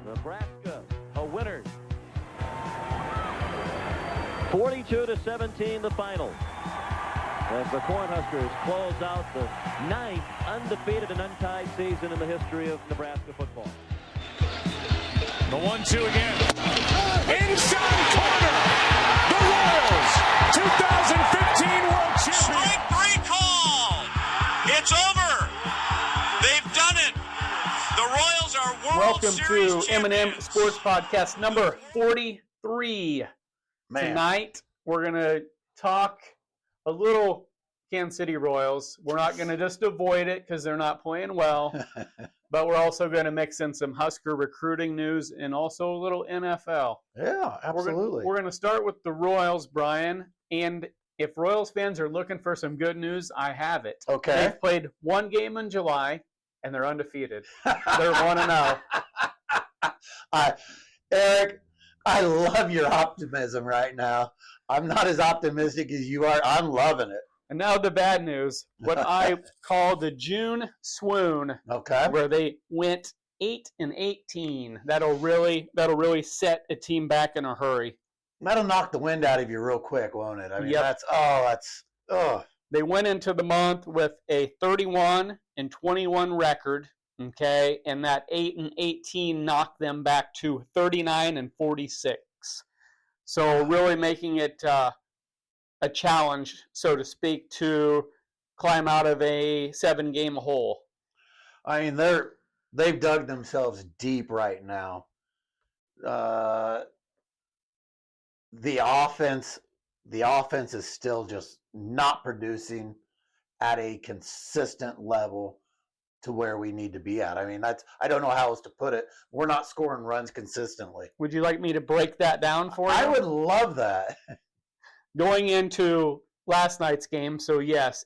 Nebraska, a winner. 42-17 the final. As the Cornhuskers close out the 9th undefeated and untied season in the history of Nebraska football. The 1-2 again. Inside corner. The Royals, 2015 World Champions. Strike three call. It's over. They've done it. The Royals are World Series Welcome to M&M Sports Podcast number 43. Tonight, we're going to talk a little Kansas City Royals. We're not going to just avoid it because they're not playing well, but we're also going to mix in some Husker recruiting news and also a little NFL. Yeah, absolutely. We're going to start with the Royals, Brian, and if Royals fans are looking for some good news, I have it. Okay. They've played one game in July, and they're undefeated. They're 1-0. Eric, I love your optimism right now. I'm not as optimistic as you are. I'm loving it. And now the bad news, what I call the June swoon, Okay. where they went 8-18. That'll really set a team back in a hurry. That'll knock the wind out of you real quick, won't it? I mean, Yep. They went into the month with a 31-21 record, okay, and that 8-18 knocked them back to 39-46. So really making it a challenge, so to speak, to climb out of a 7-game hole. I mean, they've dug themselves deep right now. The offense is still just not producing at a consistent level to where we need to be at. I mean, I don't know how else to put it. We're not scoring runs consistently. Would you like me to break that down for you? I would love that. Going into last night's game, so yes,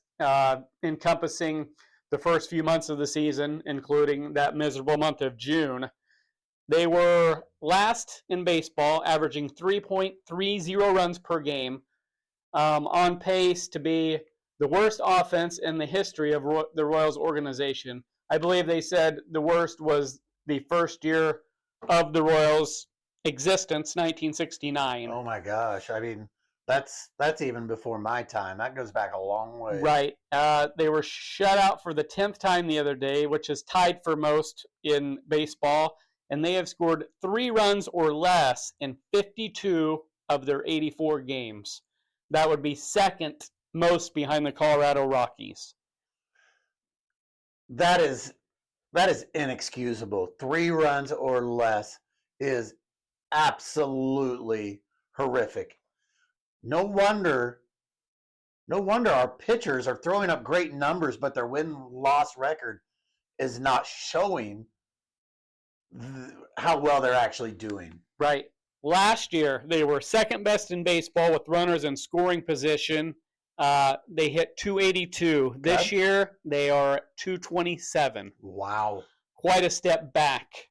encompassing the first few months of the season, including that miserable month of June, they were last in baseball, averaging 3.30 runs per game, on pace to be the worst offense in the history of the Royals organization. I believe they said the worst was the first year of the Royals' existence, 1969. Oh my gosh! I mean, that's even before my time. That goes back a long way. Right. They were shut out for the 10th time the other day, which is tied for most in baseball, and they have scored 3 runs or less in 52 of their 84 games. That would be second most behind the Colorado Rockies. That is inexcusable. 3 runs or less is absolutely horrific. No wonder our pitchers are throwing up great numbers, but their win-loss record is not showing how well they're actually doing. Right. Last year, they were second best in baseball with runners in scoring position. They hit 282. This Okay. year, they are 227. Wow. Quite a step back.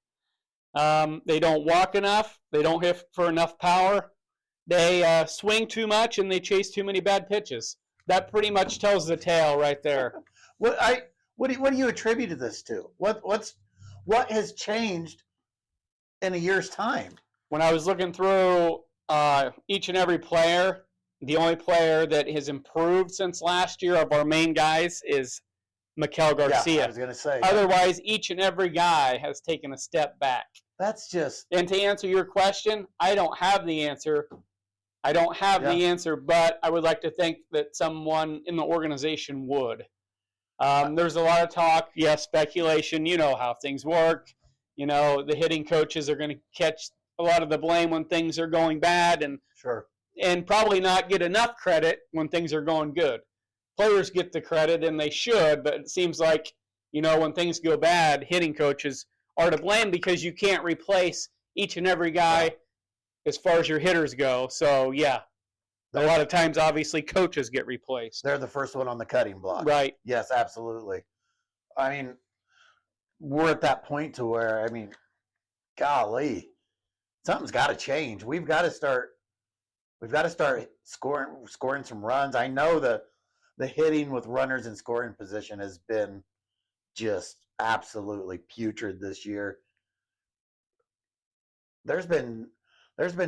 They don't walk enough. They don't hit for enough power. They swing too much, and they chase too many bad pitches. That pretty much tells the tale right there. What do you attribute this to? What has changed in a year's time? When I was looking through each and every player, the only player that has improved since last year of our main guys is Miguel Garcia. Yeah, I was going to say. Otherwise, each and every guy has taken a step back. That's just... And to answer your question, I don't have the answer. The answer, but I would like to think that someone in the organization would. There's a lot of talk, speculation. You know how things work. You know, the hitting coaches are going to catch a lot of the blame when things are going bad, and Sure. And probably not get enough credit when things are going good. Players get the credit, and they should, but it seems like, when things go bad, hitting coaches are to blame because you can't replace each and every guy as far as your hitters go. So, a lot of times, obviously, coaches get replaced. They're the first one on the cutting block. Right. Yes, absolutely. I mean, we're at that point to where, golly, something's got to change. We've got to start scoring some runs. I know the hitting with runners in scoring position has been just absolutely putrid this year. there's been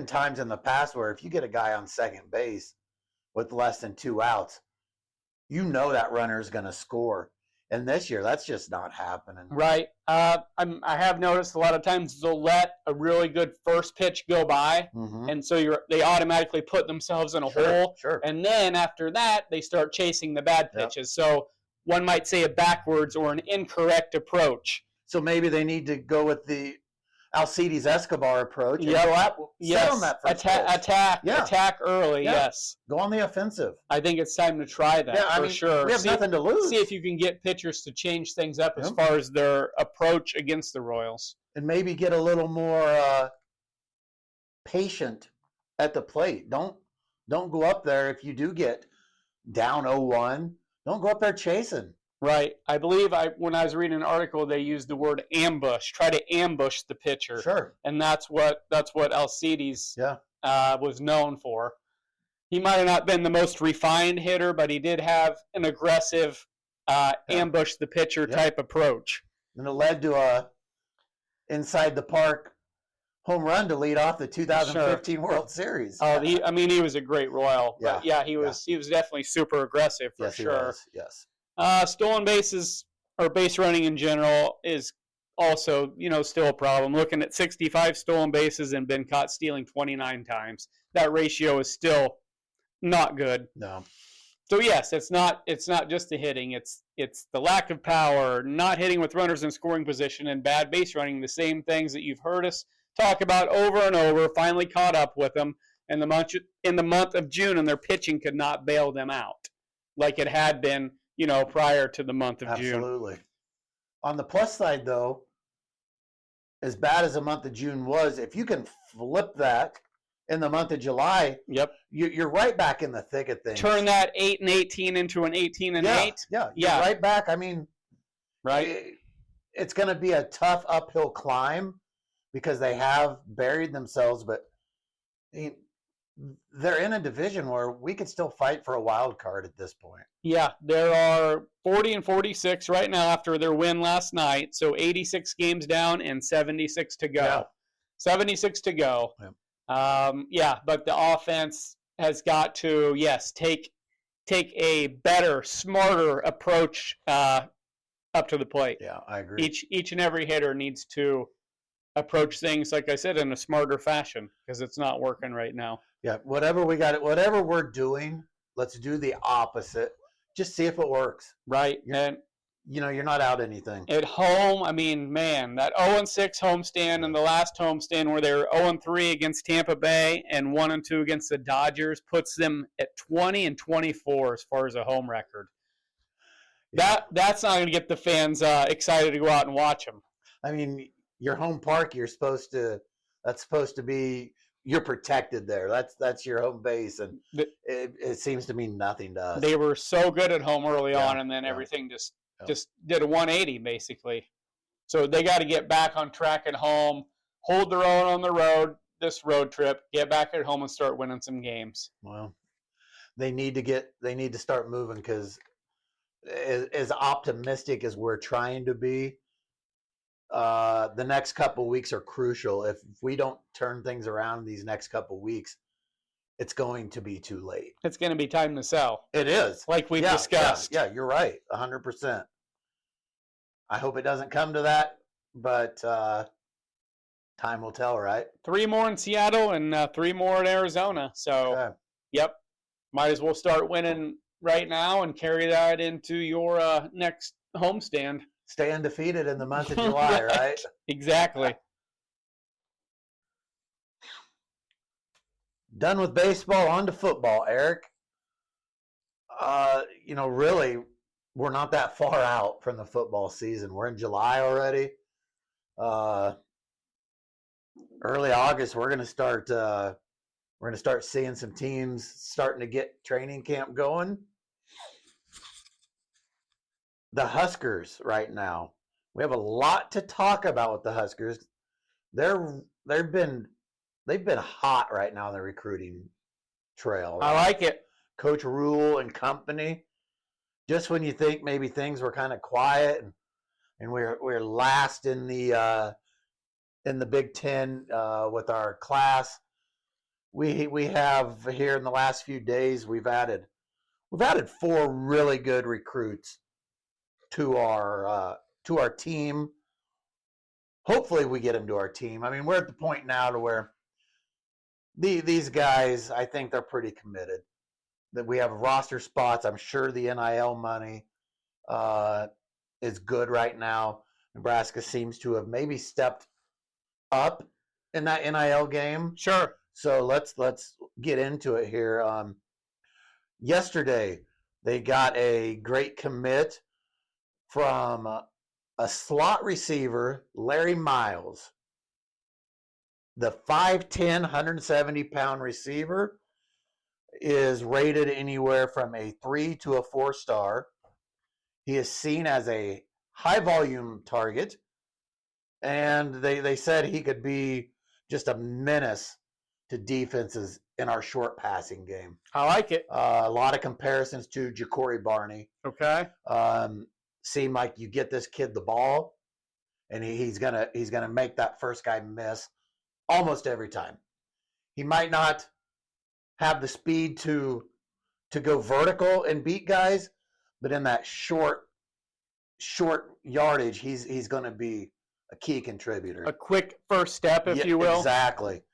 times in the past where if you get a guy on second base with less than 2 outs, you know that runner is going to score. And this year, that's just not happening. Right. I have noticed a lot of times they'll let a really good first pitch go by, and so they automatically put themselves in a hole. Sure. And then after that, they start chasing the bad pitches. Yep. So one might say a backwards or an incorrect approach. So maybe they need to go with the Alcides Escobar approach. And yep. Go out, sit on that first pitch. Attack early. Yeah. Yes. Go on the offensive. I think it's time to try that for sure. We have nothing to lose. See if you can get pitchers to change things up as far as their approach against the Royals, and maybe get a little more patient at the plate. Don't go up there if you do get down 0-1. Don't go up there chasing. Right. I believe when I was reading an article, they used the word ambush. Try to ambush the pitcher. Sure. And that's what Alcides was known for. He might have not been the most refined hitter, but he did have an aggressive ambush the pitcher type approach. And it led to a inside the park home run to lead off the 2015 World Series. Oh, he was a great Royal. Yeah, he was definitely super aggressive for sure. He was. Yes. Stolen bases or base running in general is also, still a problem. Looking at 65 stolen bases and been caught stealing 29 times. That ratio is still not good. No. So yes, it's not just the hitting. It's the lack of power, not hitting with runners in scoring position, and bad base running. The same things that you've heard us talk about over and over. Finally caught up with them in the month of June, and their pitching could not bail them out like it had been, prior to the month of June. Absolutely. On the plus side, though, as bad as the month of June was, if you can flip that in the month of July, you're right back in the thick of things. Turn that 8-18 into an 18-8. Yeah, you're right back. I mean, right. It's going to be a tough uphill climb because they have buried themselves, but they're in a division where we could still fight for a wild card at this point. Yeah, there are 40 and 46 right now after their win last night. So 86 games down and 76 to go. Yeah. 76 to go. Yeah. But the offense has got to, take a better, smarter approach up to the plate. Yeah, I agree. Each and every hitter needs to approach things, like I said, in a smarter fashion because it's not working right now. Yeah, whatever we're doing, let's do the opposite. Just see if it works. Right. And you're not out anything. At home, that 0-6 homestand and the last homestand where they were 0-3 against Tampa Bay and 1-2 against the Dodgers puts them at 20-24 as far as a home record. Yeah. That's not going to get the fans excited to go out and watch them. Your home park, that's supposed to be, you're protected there. That's your home base, and it seems to mean nothing to us. They were so good at home early on, and then everything just did a 180 basically. So they got to get back on track at home, hold their own on the road this road trip, get back at home and start winning some games. Well, they need to start moving because as optimistic as we're trying to be, the next couple weeks are crucial. If we don't turn things around these next couple weeks, it's going to be too late. It's going to be time to sell. It is. Like we've discussed. Yeah, you're right. 100%. I hope it doesn't come to that, but time will tell, right? 3 more in Seattle and 3 more in Arizona. So, Yep. Might as well start winning right now and carry that into your next homestand. Stay undefeated in the month of July, right? Exactly. Done with baseball, on to football, Eric. Really, we're not that far out from the football season. We're in July already. Early August, we're gonna start seeing some teams starting to get training camp going. The Huskers right now. We have a lot to talk about with the Huskers. They've been hot right now in the recruiting trail. I like it. Coach Rule and company. Just when you think maybe things were kind of quiet and we're last in the in the Big Ten with our class. We have here in the last few days we've added 4 really good recruits to our team. Hopefully we get them to our team. I mean, we're at the point now to where these guys, I think they're pretty committed. That we have roster spots. I'm sure the NIL money is good right now. Nebraska seems to have maybe stepped up in that NIL game. Sure. So let's get into it here. Yesterday, they got a great commit from a slot receiver, Larry Miles. The 5'10", 170-pound receiver is rated anywhere from a 3 to a 4-star. He is seen as a high-volume target, and they said he could be just a menace to defenses in our short passing game. I like it. A lot of comparisons to Ja'Cory Barney. Okay. Seem like you get this kid the ball, and he's gonna make that first guy miss almost every time. He might not have the speed to go vertical and beat guys, but in that short yardage, he's going to be a key contributor. A quick first step, if you will. Exactly.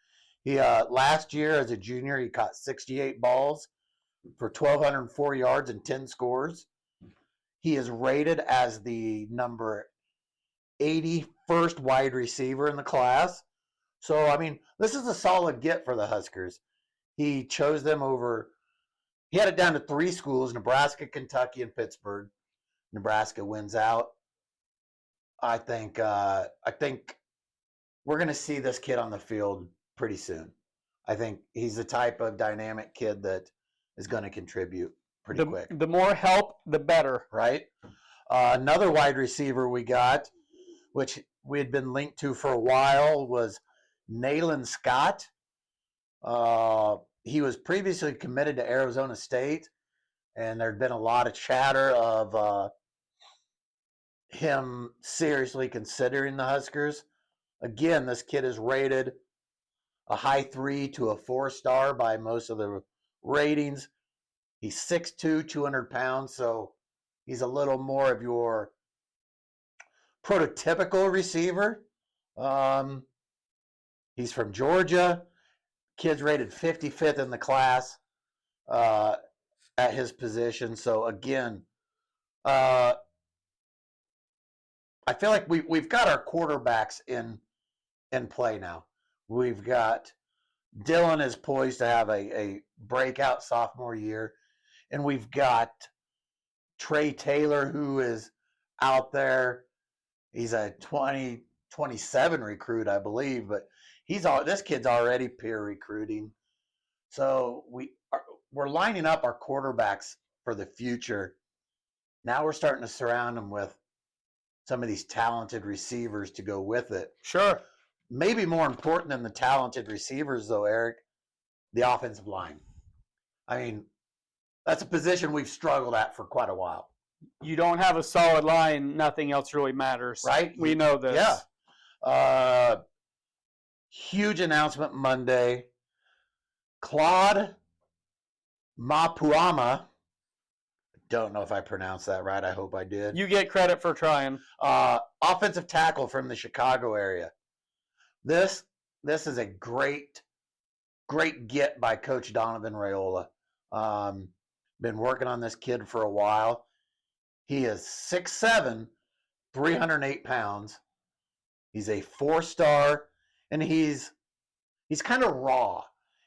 He last year as a junior, he caught 68 balls for 1,204 yards and 10 scores. He is rated as the number 81st wide receiver in the class. So, I mean, this is a solid get for the Huskers. He chose them over, he had it down to 3 schools, Nebraska, Kentucky, and Pittsburgh. Nebraska wins out. I think we're going to see this kid on the field pretty soon. I think he's the type of dynamic kid that is going to contribute pretty quick. The more help, the better. Right? Another wide receiver we got, which we had been linked to for a while, was Nayland Scott. He was previously committed to Arizona State, and there'd been a lot of chatter of him seriously considering the Huskers. Again, this kid is rated a high 3 to a 4-star by most of the ratings. He's 6'2", 200 pounds, so he's a little more of your prototypical receiver. He's from Georgia. Kid's rated 55th in the class at his position. So again, I feel like we've got our quarterbacks in play now. We've got Dylan is poised to have a breakout sophomore year, and we've got Trey Taylor, who is out there. He's a 2027 recruit, I believe, but this kid's already peer recruiting. So we're lining up our quarterbacks for the future. Now we're starting to surround them with some of these talented receivers to go with it. Sure. Maybe more important than the talented receivers, though, Eric, the offensive line. I mean, that's a position we've struggled at for quite a while. You don't have a solid line, nothing else really matters. Right? We know this. Yeah. Huge announcement Monday. Claude Mapuama. Don't know if I pronounced that right. I hope I did. You get credit for trying. Offensive tackle from the Chicago area. This is a great get by Coach Donovan Raiola. Been working on this kid for a while. He is 6'7", 308 pounds. He's a 4-star, and he's kind of raw.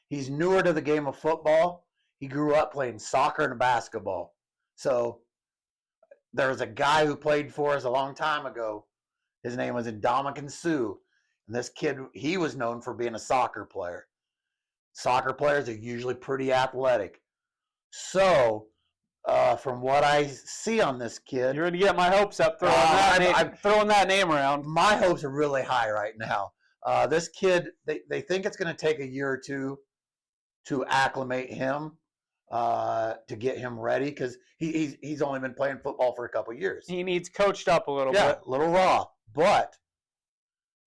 He's newer to the game of football. He grew up playing soccer and basketball. So there was a guy who played for us a long time ago. His name was Ndamukong Suh. And this kid, he was known for being a soccer player. Soccer players are usually pretty athletic. So from what I see on this kid, you're going to get my hopes up throwing that name around. My hopes are really high right now. This kid, they think it's going to take a year or two to acclimate him, to get him ready, because he's only been playing football for a couple years. He needs coached up a little bit. Yeah, a little raw. But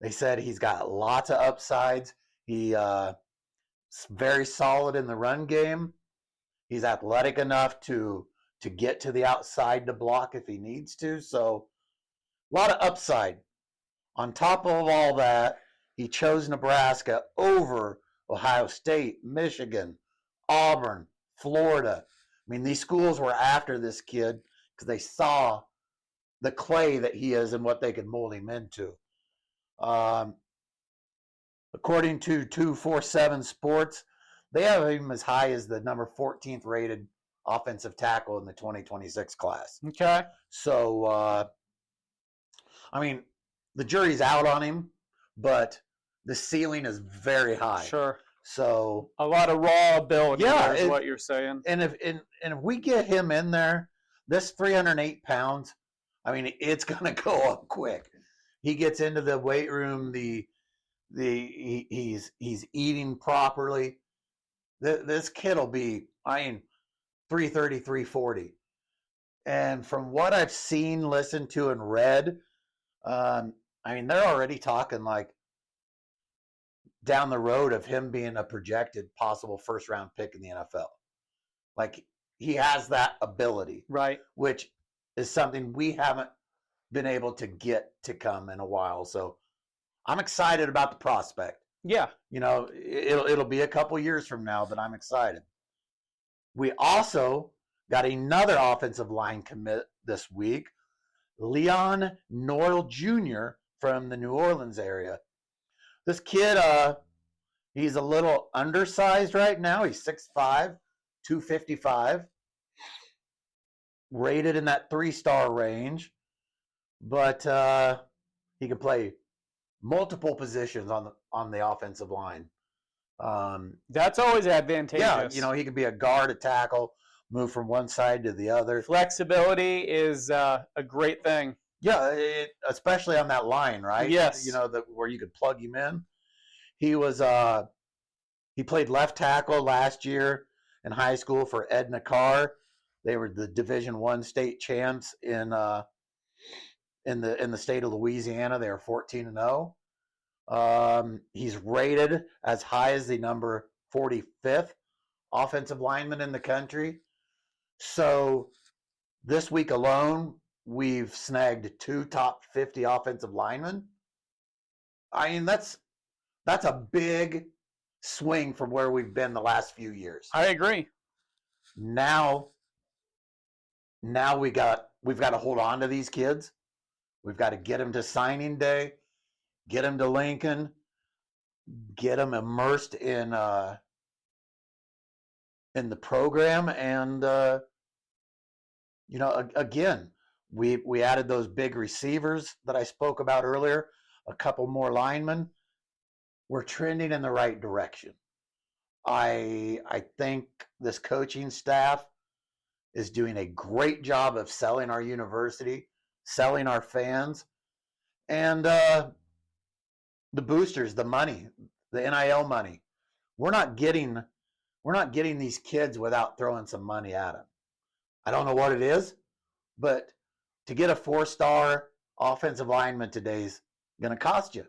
They said he's got lots of upsides. He's very solid in the run game. He's athletic enough to get to the outside to block if he needs to. So a lot of upside. On top of all that, he chose Nebraska over Ohio State, Michigan, Auburn, Florida. I mean, these schools were after this kid because they saw the clay that he is and what they could mold him into. According to 247 Sports, they have him as high as the number 14th rated offensive tackle in the 2026 class. Okay. So, I mean, the jury's out on him, but the ceiling is very high. Sure. So a lot of raw ability is what you're saying. And if we get him in there, this 308 pounds, I mean, it's gonna go up quick. He gets into the weight room, he's eating properly. This kid will be, 330, 340. And from what I've seen, listened to, and read, they're already talking like down the road of him being a projected possible first-round pick in the NFL. Like, he has that ability. Right. Which is something we haven't been able to get to come in a while. So I'm excited about the prospect. Yeah. It'll be a couple years from now, but I'm excited. We also got another offensive line commit this week, Leon Noel Jr. from the New Orleans area. This kid, he's a little undersized right now. He's 6'5", 255, rated in that 3-star range, but he can play multiple positions on the offensive line. That's always advantageous. Yeah, he could be a guard, a tackle, move from one side to the other. Flexibility is a great thing. Yeah, especially on that line, right? Yes. Where you could plug him in. He was he played left tackle last year in high school for Edna Carr. They were the Division I state champs in the state of Louisiana. They were 14-0. He's rated as high as the number 45th offensive lineman in the country. So this week alone, we've snagged 2 top 50 offensive linemen. That's a big swing from where we've been the last few years. I agree. Now we've got to hold on to these kids. We've got to get them to signing day, get them to Lincoln, get them immersed in the program, and again, we added those big receivers that I spoke about earlier, a couple more linemen. We're trending in the right direction. I think this coaching staff is doing a great job of selling our university, selling our fans, and the boosters, the money, the NIL money. We're not getting these kids without throwing some money at them. I don't know what it is, but to get a 4-star offensive lineman today is going to cost you.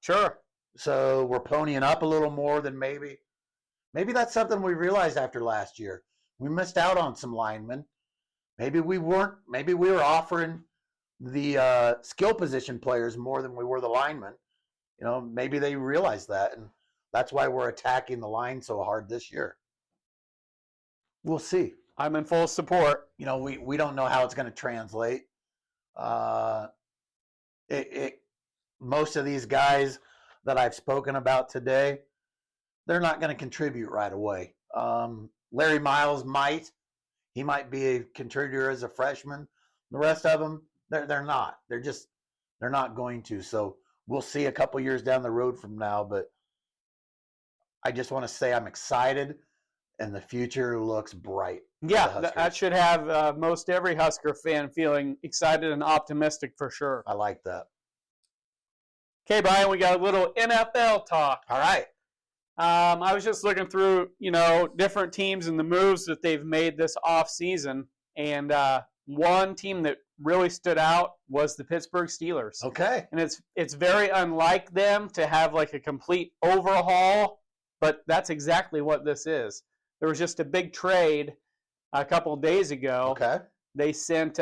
Sure. So we're ponying up a little more than maybe that's something we realized after last year. We missed out on some linemen. Maybe we were offering the skill position players more than we were the linemen. Maybe they realized that, and that's why we're attacking the line so hard this year. We'll see. I'm in full support. We don't know how it's going to translate. Most of these guys that I've spoken about today, they're not going to contribute right away. Larry Miles might be a contributor as a freshman. The rest of them, they're not. They're not going to. So we'll see a couple years down the road from now. But I just want to say I'm excited, and the future looks bright. Yeah, that should have most every Husker fan feeling excited and optimistic for sure. I like that. Okay, Brian, we got a little NFL talk. All right. I was just looking through, different teams and the moves that they've made this off season, and one team that really stood out was the Pittsburgh Steelers. Okay. And it's very unlike them to have like a complete overhaul, but that's exactly what this is. There was just a big trade a couple of days ago. Okay. They sent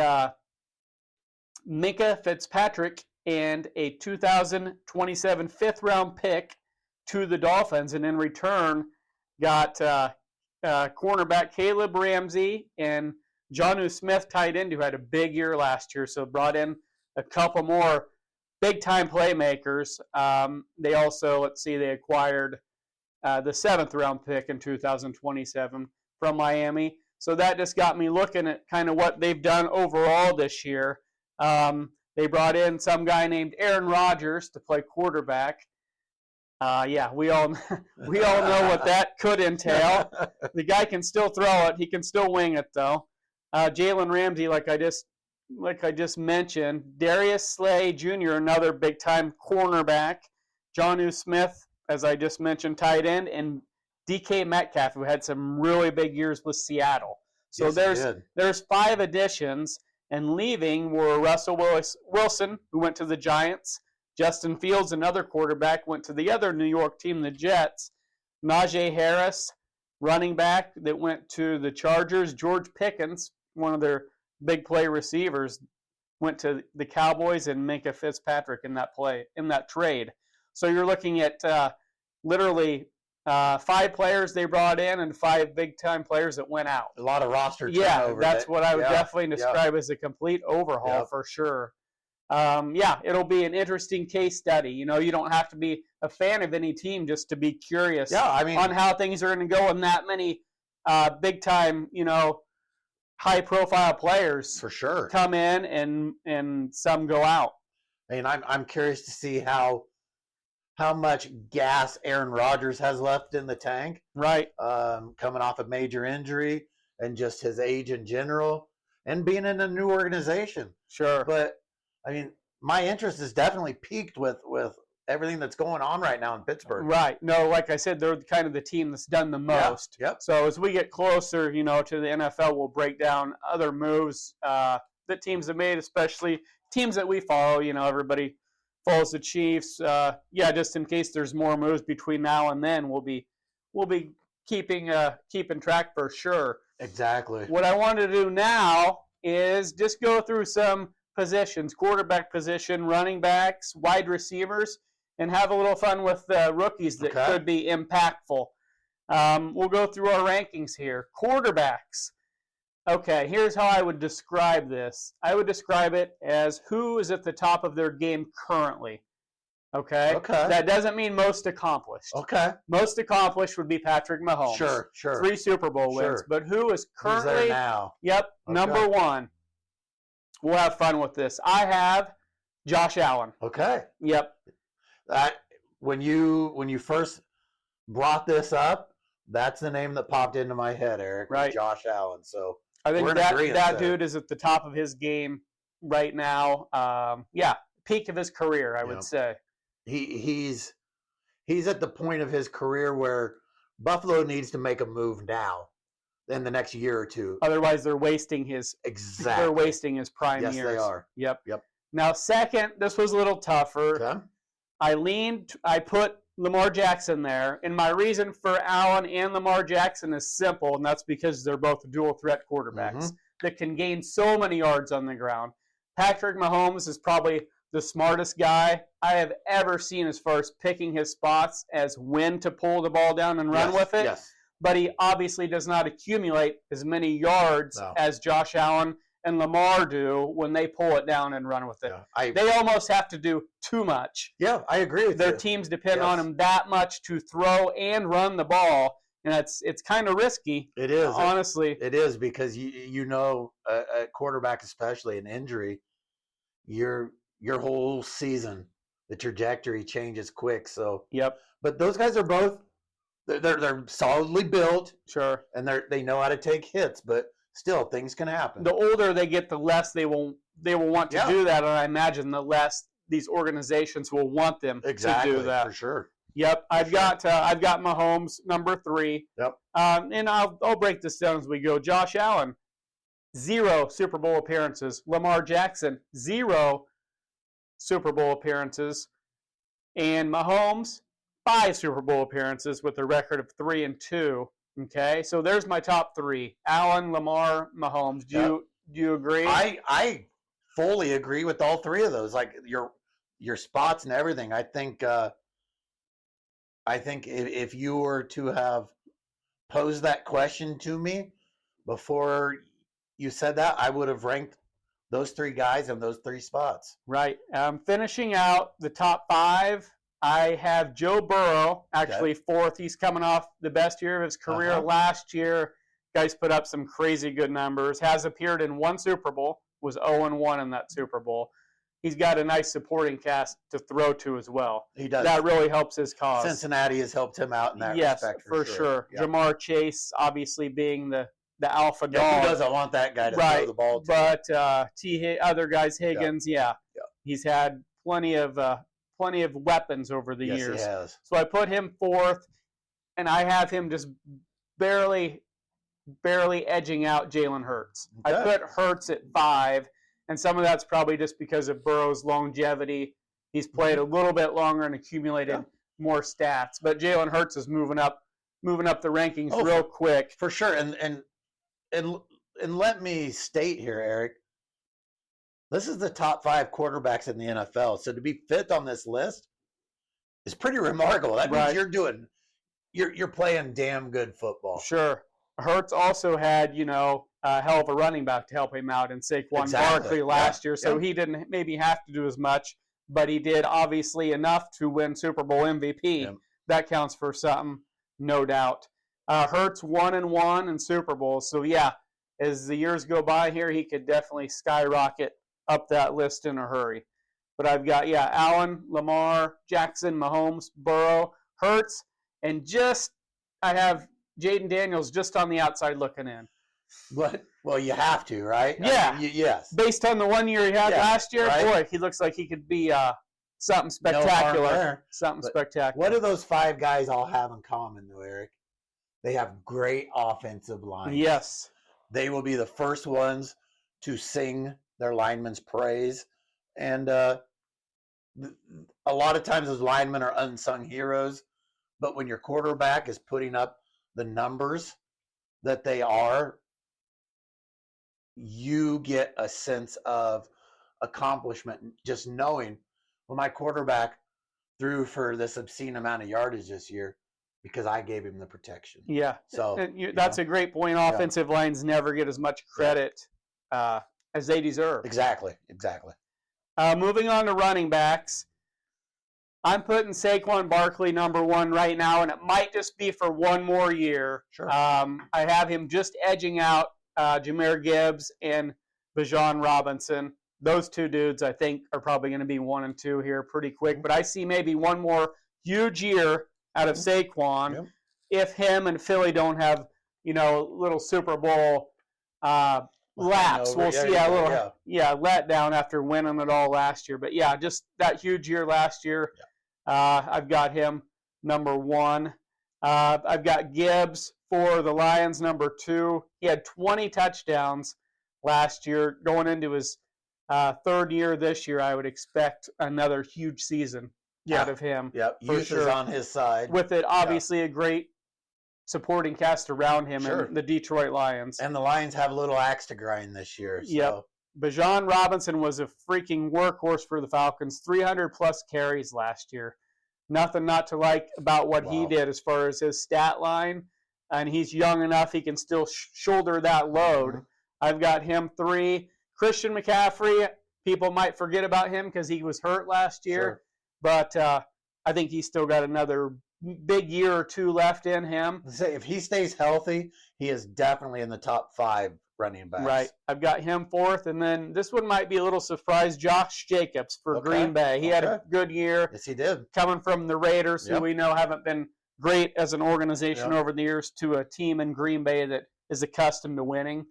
Minka Fitzpatrick and a 2027 fifth-round pick to the Dolphins, and in return got cornerback Caleb Ramsey and Jonnu Smith, tight end, who had a big year last year, so brought in a couple more big-time playmakers. They also, they acquired the seventh-round pick in 2027 from Miami. So that just got me looking at kind of what they've done overall this year. They brought in some guy named Aaron Rodgers to play quarterback. We all know what that could entail. The guy can still throw it. He can still wing it, though. Jalen Ramsey, like I just mentioned. Darius Slay Jr., another big-time cornerback. Jonnu Smith, as I just mentioned, tight end. And DK Metcalf, who had some really big years with Seattle. So yes, there's 5 additions. And leaving were Russell Wilson, who went to the Giants. Justin Fields, another quarterback, went to the other New York team, the Jets. Najee Harris, running back, that went to the Chargers. George Pickens, one of their big play receivers, went to the Cowboys, and Minka Fitzpatrick in that trade. So you're looking at literally 5 players they brought in and 5 big-time players that went out. A lot of roster turnover. Yeah, that's what I would definitely describe as a complete overhaul for sure. It'll be an interesting case study. You don't have to be a fan of any team just to be curious on how things are going to go when that many big-time, high-profile players for sure come in and some go out. And I'm curious to see how much gas Aaron Rodgers has left in the tank. Right. Coming off a major injury and just his age in general and being in a new organization. Sure. But, my interest is definitely peaked with everything that's going on right now in Pittsburgh. Right. No, like I said, they're kind of the team that's done the most. Yep. So as we get closer, to the NFL, we'll break down other moves that teams have made, especially teams that we follow. Everybody follows the Chiefs. Just in case there's more moves between now and then, we'll be keeping track for sure. Exactly. What I want to do now is just go through some positions: quarterback position, running backs, wide receivers, and have a little fun with rookies that could be impactful. We'll go through our rankings here. Quarterbacks. Okay, here's how I would describe this. I would describe it as who is at the top of their game currently. Okay? That doesn't mean most accomplished. Okay. Most accomplished would be Patrick Mahomes. Sure. 3 Super Bowl wins. Sure. But who is currently... Who's there now? Yep, number 1. We'll have fun with this. I have Josh Allen. Okay. Yep. When you first brought this up, that's the name that popped into my head, Eric. Right. Josh Allen. So I think that dude is at the top of his game right now. Peak of his career, I would say. He's at the point of his career where Buffalo needs to make a move now in the next year or two. Otherwise, they're wasting his They're wasting his prime years. Yes, they are. Yep. Now, second, this was a little tougher. Okay. I put Lamar Jackson there, and my reason for Allen and Lamar Jackson is simple, and that's because they're both dual threat quarterbacks that can gain so many yards on the ground. Patrick Mahomes is probably the smartest guy I have ever seen as far as picking his spots as when to pull the ball down and run with it. Yes. But he obviously does not accumulate as many yards as Josh Allen and Lamar do when they pull it down and run with it. Yeah, they almost have to do too much. Yeah, I agree with Their you. teams depend on him that much to throw and run the ball, and it's kind of risky. It is. Honestly. It is because at quarterback especially, an injury, your whole season, the trajectory changes quick. So Yep. But those guys are both they're solidly built. Sure. And they know how to take hits, but still things can happen. The older they get, the less they will want to do that, and I imagine the less these organizations will want them to do that. For sure. Yep, I've got Mahomes number 3. Yep. And I'll break this down as we go. Josh Allen, 0 Super Bowl appearances. Lamar Jackson, 0 Super Bowl appearances. And Mahomes, 5 Super Bowl appearances with a record of 3-2. Okay, so there's my top 3: Allen, Lamar, Mahomes. Do you agree? I fully agree with all 3 of those. Like your spots and everything. I think if you were to have posed that question to me before you said that, I would have ranked those 3 guys in those 3 spots. Right. Finishing out the top 5, I have Joe Burrow, actually 4th. He's coming off the best year of his career last year. Guys put up some crazy good numbers. Has appeared in 1 Super Bowl, was 0-1 in that Super Bowl. He's got a nice supporting cast to throw to as well. He does. That really helps his cause. Cincinnati has helped him out in that respect. For sure. Yep. Jamar Chase, obviously being the alpha dog. Who doesn't want that guy to throw the ball to? But other guys, Higgins, he's had plenty of weapons over the years. Yes, he has. So I put him 4th, and I have him just barely edging out Jalen Hurts. Okay. I put Hurts at 5, and some of that's probably just because of Burrow's longevity. He's played a little bit longer and accumulated more stats. But Jalen Hurts is moving up the rankings real quick. For sure. And let me state here, Eric, this is the top 5 quarterbacks in the NFL. So to be 5th on this list is pretty remarkable. That means you're playing damn good football. Sure. Hurts also had, a hell of a running back to help him out in Saquon Barkley last year, so he didn't maybe have to do as much, but he did obviously enough to win Super Bowl MVP. Yep. That counts for something, no doubt. Hurts 1-1 in Super Bowls, so as the years go by here, he could definitely skyrocket up that list in a hurry. But I've got, Allen, Lamar, Jackson, Mahomes, Burrow, Hurts, and I have Jaden Daniels just on the outside looking in. Well, you have to, right? Yeah. Yes. Based on the 1 year he had last year, boy, he looks like he could be something spectacular. Spectacular. What do those 5 guys all have in common, though, Eric? They have great offensive lines. Yes. They will be the first ones to sing their linemen's praise. And a lot of times those linemen are unsung heroes. But when your quarterback is putting up the numbers that they are, you get a sense of accomplishment just knowing, well, my quarterback threw for this obscene amount of yardage this year because I gave him the protection. Yeah. So that's a great point. Offensive lines never get as much credit as they deserve. Exactly. Moving on to running backs. I'm putting Saquon Barkley number 1 right now, and it might just be for 1 more year. Sure. I have him just edging out Jahmyr Gibbs and Bijan Robinson. Those 2 dudes, I think, are probably going to be 1 and 2 here pretty quick. But I see maybe 1 more huge year out of Saquon if him and Philly don't have, little Super Bowl lapse. We'll see a little letdown after winning it all last year. But just that huge year last year. I've got him number 1. I've got Gibbs for the Lions number 2. He had 20 touchdowns last year. Going into his 3rd year this year, I would expect another huge season out of him. Yep, youth is on his side. With it, obviously, a great supporting cast around him and the Detroit Lions. And the Lions have a little axe to grind this year. So. Yep. Bijan Robinson was a freaking workhorse for the Falcons. 300-plus carries last year. Nothing not to like about what he did as far as his stat line. And he's young enough he can still shoulder that load. I've got him 3. Christian McCaffrey, people might forget about him because he was hurt last year. Sure. But I think he's still got another big year or 2 left in him. If he stays healthy, he is definitely in the top 5 running backs. Right. I've got him 4th. And then this one might be a little surprise, Josh Jacobs for Green Bay. He had a good year. Yes, he did. Coming from the Raiders, who we know haven't been great as an organization over the years, to a team in Green Bay that is accustomed to winning.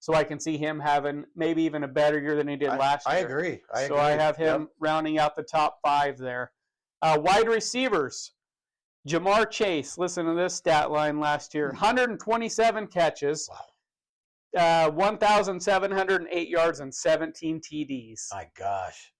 So I can see him having maybe even a better year than he did last year. I agree. So I have him rounding out the top 5 there. Wide receivers. Jamar Chase, listen to this stat line last year. 127 catches. Wow. 1,708 yards and 17 TDs. My gosh.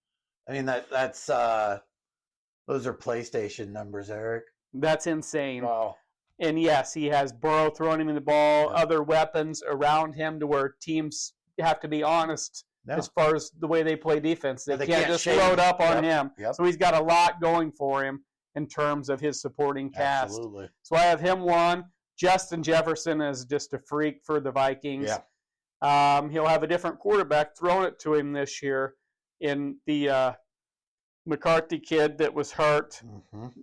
I mean, that's those are PlayStation numbers, Eric. That's insane. Wow. And yes, he has Burrow throwing him the ball, Yeah. other weapons around him to where teams have to be honest as far as the way they play defense. They can't just load up on him. Yep. So he's got a lot going for him in terms of his supporting cast. Absolutely. So I have him one. Justin Jefferson is just a freak for the Vikings. Yeah. He'll have a different quarterback throwing it to him this year in the McCarthy kid that was hurt,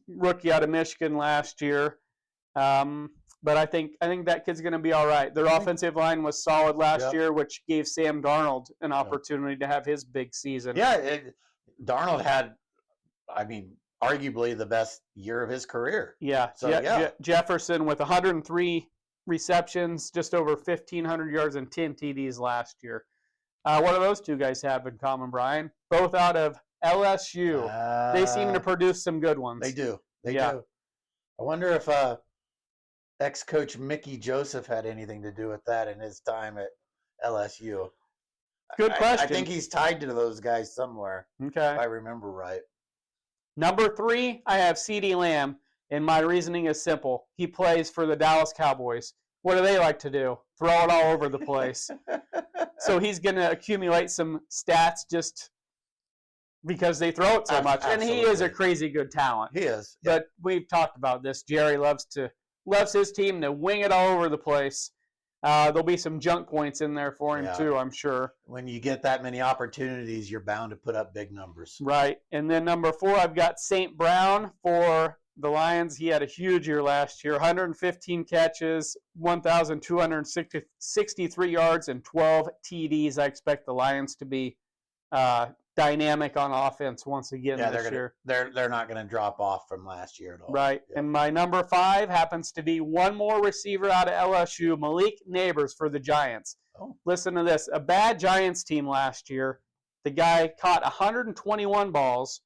rookie out of Michigan last year. But I think that kid's going to be all right. Their offensive line was solid last year, which gave Sam Darnold an opportunity to have his big season. Yeah, Darnold had, I mean, arguably the best year of his career. Yeah. So, Jefferson with 103 receptions, just over 1,500 yards and 10 TDs last year. What do those two guys have in common, Brian? Both out of LSU. They seem to produce some good ones. They do. They do. I wonder if ex-coach Mickey Joseph had anything to do with that in his time at LSU. Good question. I think he's tied to those guys somewhere. Okay. If I remember right. Number 3, I have CeeDee Lamb, and my reasoning is simple. He plays for the Dallas Cowboys. What do they like to do? Throw it all over the place. So he's going to accumulate some stats just because they throw it so much. Absolutely. And he is a crazy good talent. He is. But we've talked about this. Jerry loves his team to wing it all over the place. There'll be some junk points in there for him too, I'm sure. When you get that many opportunities, you're bound to put up big numbers. Right. And then number 4, I've got St. Brown for the Lions. He had a huge year last year. 115 catches, 1,263 yards, and 12 TDs. I expect the Lions to be dynamic on offense once again this year. They're not going to drop off from last year at all. Right. Yeah. And my number 5 happens to be one more receiver out of LSU, Malik Neighbors for the Giants. Oh. Listen to this. A bad Giants team last year. The guy caught 121 balls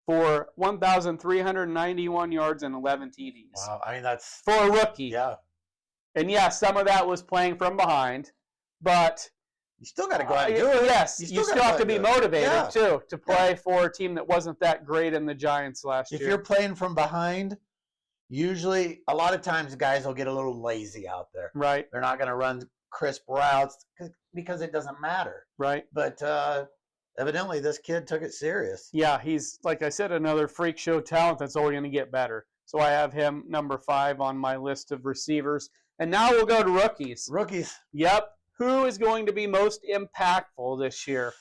for 1,391 yards and 11 TDs. Wow. I mean, that's for a rookie. Yeah. And some of that was playing from behind, but you still got to go out and do it. Yes, you still have to be motivated too to play for a team that wasn't that great in the Giants last year. If you're playing from behind, usually a lot of times guys will get a little lazy out there. Right. They're not going to run crisp routes because it doesn't matter. Right. But evidently this kid took it serious. Yeah, he's, like I said, another freak show talent that's only going to get better. So I have him number 5 on my list of receivers. And now we'll go to rookies. Rookies. Yep. Who is going to be most impactful this year?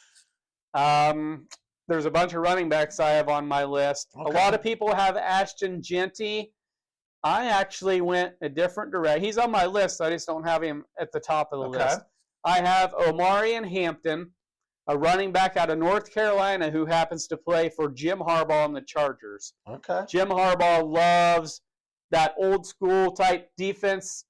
There's a bunch of running backs I have on my list. Okay. A lot of people have Ashton Genty. I actually went a different direction. He's on my list. I just don't have him at the top of the list. I have Omarion Hampton, a running back out of North Carolina who happens to play for Jim Harbaugh and the Chargers. Okay. Jim Harbaugh loves that old school type defense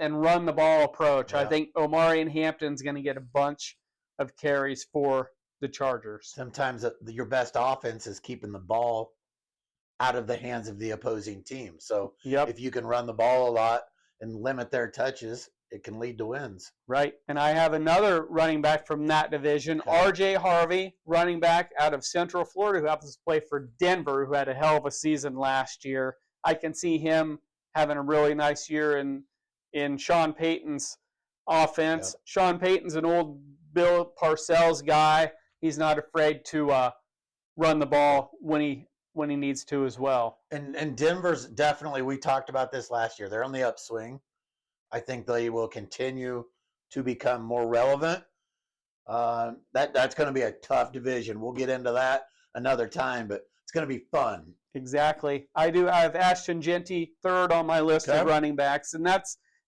and run the ball approach. Yeah. I think Omarion Hampton's going to get a bunch of carries for the Chargers. Sometimes your best offense is keeping the ball out of the hands of the opposing team. So if you can run the ball a lot and limit their touches, it can lead to wins. Right. And I have another running back from that division, R.J. Harvey, running back out of Central Florida, who happens to play for Denver, who had a hell of a season last year. I can see him having a really nice year in Sean Payton's offense. Yep. Sean Payton's an old Bill Parcells guy. He's not afraid to run the ball when he needs to as well. And Denver's definitely, we talked about this last year, they're on the upswing. I think they will continue to become more relevant. That's going to be a tough division. We'll get into that another time, but it's going to be fun. Exactly. I have Ashton Genty 3rd on my list of running backs, and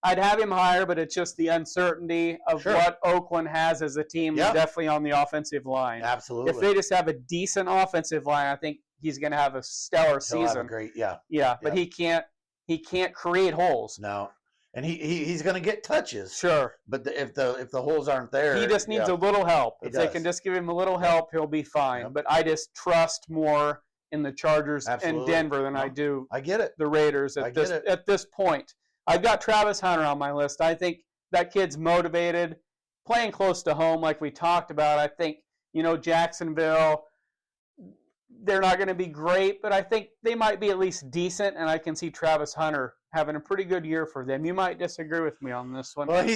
I'd have him higher, but it's just the uncertainty of what Oakland has as a team, definitely on the offensive line. Absolutely. If they just have a decent offensive line, I think he's going to have a stellar season. He'll have a great, but he can't create holes. No. And he's going to get touches. Sure. But if the holes aren't there, he just needs a little help. If they can just give him a little help, he'll be fine. Yep. But I just trust more in the Chargers and Denver than I do I get it. The Raiders at this point. I've got Travis Hunter on my list. I think that kid's motivated, playing close to home like we talked about. I think, Jacksonville, they're not going to be great, but I think they might be at least decent, and I can see Travis Hunter having a pretty good year for them. You might disagree with me on this one. Well,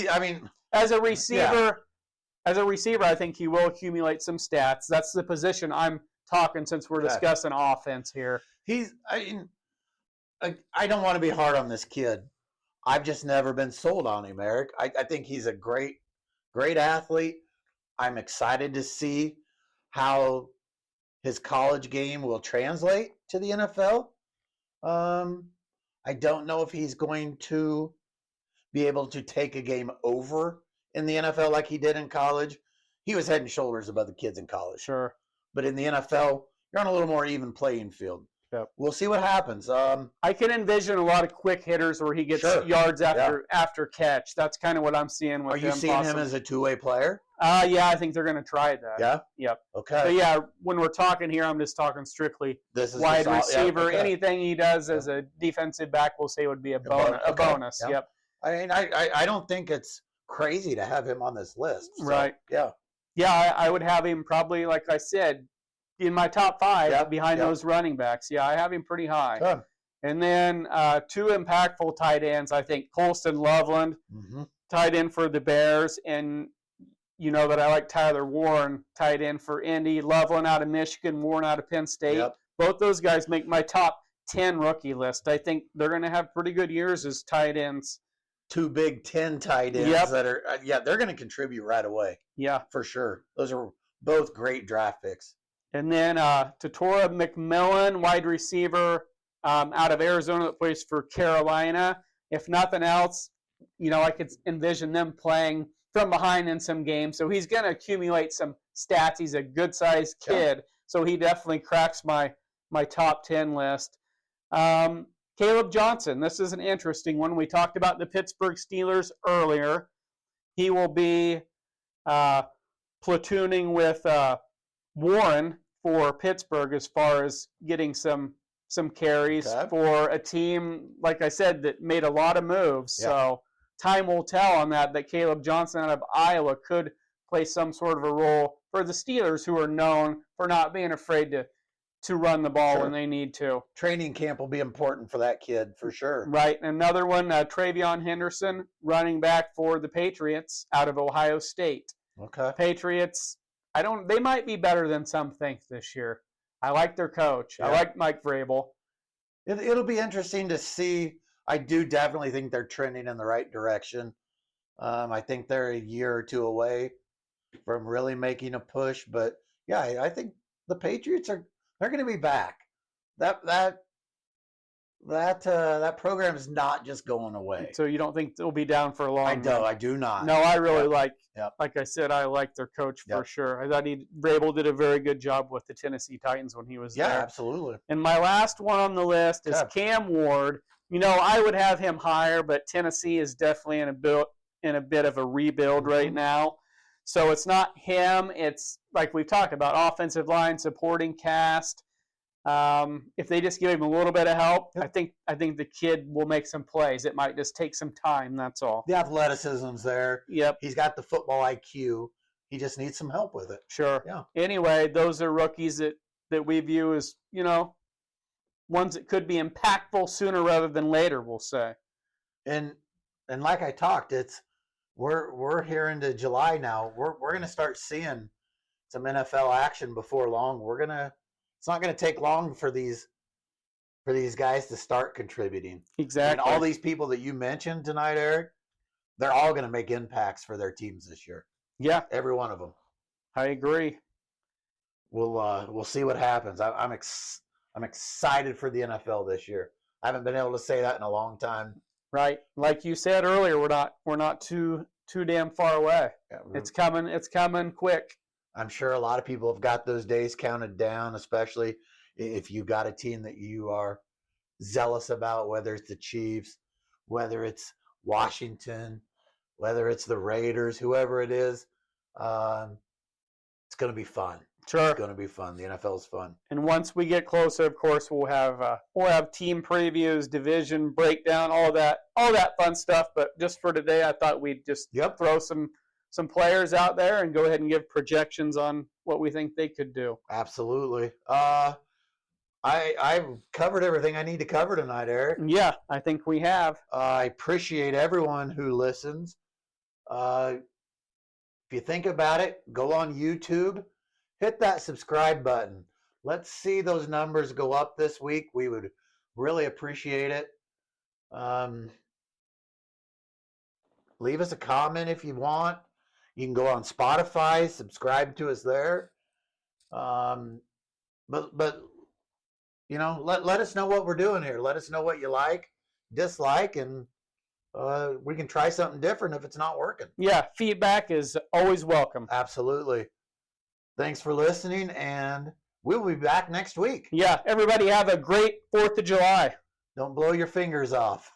as a receiver, I think he will accumulate some stats. That's the position I'm talking since we're discussing offense here. I don't want to be hard on this kid. I've just never been sold on him, Eric. I think he's a great athlete. I'm excited to see how his college game will translate to the NFL. I don't know if he's going to be able to take a game over in the NFL like he did in college. He was head and shoulders above the kids in college. Sure. But in the NFL, you're on a little more even playing field. Yep. We'll see what happens. I can envision a lot of quick hitters where he gets yards after catch. That's kind of what I'm seeing with him. Are you seeing him as a two-way player? Yeah, I think they're going to try that. Yeah? Yep. Okay. But yeah, when we're talking here, I'm just talking strictly wide receiver. Yeah, okay. Anything he does as a defensive back, we'll say would be a bonus. Yeah. Yep. I mean, I don't think it's crazy to have him on this list. So, right. Yeah. Yeah, I would have him probably, like I said, in my top 5 behind those running backs. Yeah, I have him pretty high. Good. And then 2 impactful tight ends, I think Colston Loveland, tight end for the Bears, and you know that I like Tyler Warren, tight end for Indy, Loveland out of Michigan, Warren out of Penn State. Yep. Both those guys make my top 10 rookie list. I think they're going to have pretty good years as tight ends. 2 Big Ten tight ends that are, they're going to contribute right away. Yeah. For sure. Those are both great draft picks. And then Tatora McMillan, wide receiver out of Arizona that plays for Carolina. If nothing else, I could envision them playing from behind in some games. So he's going to accumulate some stats. He's a good-sized kid, so he definitely cracks my top 10 list. Caleb Johnson, this is an interesting one. We talked about the Pittsburgh Steelers earlier. He will be platooning with Warren for Pittsburgh as far as getting some carries for a team, like I said, that made a lot of moves. Yeah. So time will tell on that Caleb Johnson out of Iowa could play some sort of a role for the Steelers, who are known for not being afraid to run the ball when they need to. Training camp will be important for that kid, for sure. Right. Another one, Travion Henderson, running back for the Patriots out of Ohio State. Okay. Patriots, they might be better than some think this year. I like their coach. Yeah. I like Mike Vrabel. It'll be interesting to see. I do definitely think they're trending in the right direction. I think they're a year or 2 away from really making a push. But yeah, I think the Patriots they're going to be back. That program is not just going away. So you don't think they'll be down for a long time? I do not. No, I really like I said, I like their coach for sure. I thought Vrabel did a very good job with the Tennessee Titans when he was there. Yeah, absolutely. And my last one on the list is Cam Ward. I would have him higher, but Tennessee is definitely in a bit of a rebuild right now. So it's not him. It's like we've talked about, offensive line, supporting cast. If they just give him a little bit of help, I think the kid will make some plays. It might just take some time. That's all. The athleticism's there. Yep. He's got the football IQ. He just needs some help with it. Sure. Yeah. Anyway, those are rookies that we view as ones that could be impactful sooner rather than later. We'll say. And like I talked, we're here into July now. We're going to start seeing some NFL action before long. It's not going to take long for these guys to start contributing. Exactly. And all these people that you mentioned tonight, Eric, they're all going to make impacts for their teams this year. Yeah, every one of them. I agree. We'll see what happens. I'm excited for the NFL this year. I haven't been able to say that in a long time. Right, like you said earlier, we're not too damn far away. Yeah, it's coming quick. I'm sure a lot of people have got those days counted down, especially if you've got a team that you are zealous about, whether it's the Chiefs, whether it's Washington, whether it's the Raiders, whoever it is. It's going to be fun. Sure. It's going to be fun. The NFL's fun. And once we get closer, of course, we'll have team previews, division breakdown, all that fun stuff. But just for today, I thought we'd just throw some players out there and go ahead and give projections on what we think they could do. Absolutely. I've covered everything I need to cover tonight, Eric. Yeah, I think we have. I appreciate everyone who listens. If you think about it, go on YouTube, hit that subscribe button. Let's see those numbers go up this week. We would really appreciate it. Leave us a comment if you want. You can go on Spotify, subscribe to us there. But you know, let us know what we're doing here. Let us know what you like, dislike, and we can try something different if it's not working. Yeah, feedback is always welcome. Absolutely. Thanks for listening, and we'll be back next week. Yeah, everybody have a great 4th of July. Don't blow your fingers off.